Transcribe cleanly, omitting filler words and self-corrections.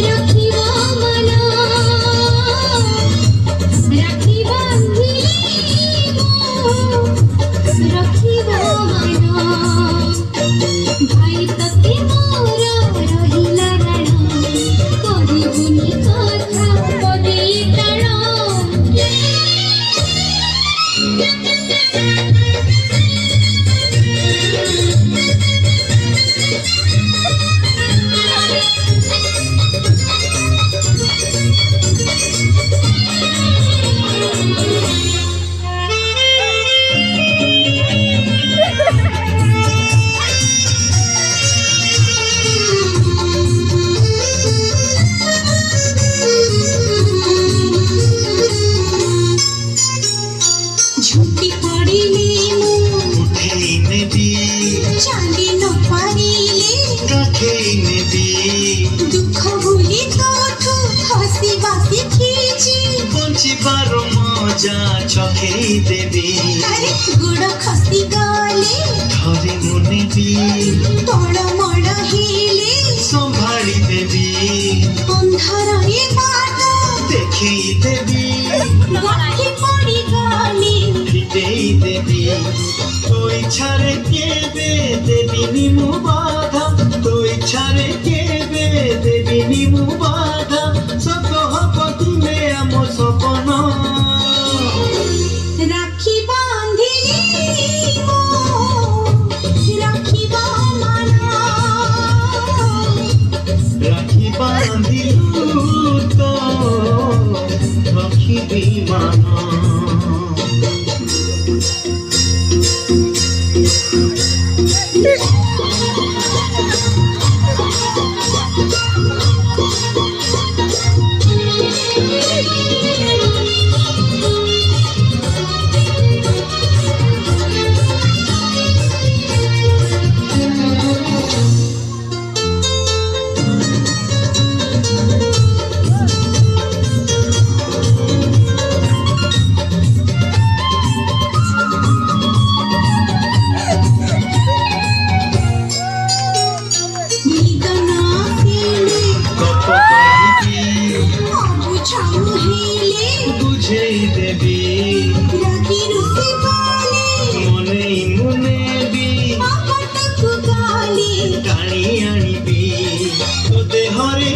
রাখিবা মানা রাখি বান্ধিলি রাখিবা মানা ভাই ততে মোর রহিলা রাণ কহিবুনি কথা পদে টাণ ঝুঁকি পড়িলে উঠেই নেবি চালি ন পারিলে কাঠেই নেবি দুঃখ ভুলি তোঠু হসিবা শিখিছি বঞ্চিবার মজা চখেই দেবি আরে গোড় খসি গলে ধরে মু নেবি তড়মড় হেলে সম্ভাଳି দেবি ଅନ୍ଧାରରେ ବାଟ ଦେଖେଇ ଦେବି ଗଣ୍ଠି ପଡ଼ିଗଲେ ଫିଟେଇ ଦେବି ତୋ ଇଚ୍ଛାରେ କେବେ ଦେବିନି ମୁଁ ବାଧା ତୋ ଇଚ୍ଛାରେ କେବେ ଦେବିନି ମୁଁ ବାଧା ସତ ହବ ତୁମେ ଆମ ସପନ ରାକ୍ଷୀ ବାନ୍ଧିଲି ମୋ ରାଖିବା ମାନା ରାକ୍ଷୀ ବାନ୍ଧିଲୁ ତ ରଖିବି ମାନ ନିଦନ ଆସିଲେ ଗପ କହିବି ଅବୁଝାଉ ହେଲେ ବୁଝେଇ ଦେବି ରାଗି ରୁଷି ଗଲେ ମନେଇ ମୁଁ ନେବି ବାଟକୁ ଗଲେ ଟାଣି ଆଣିବି ତୋ ଦେହରେ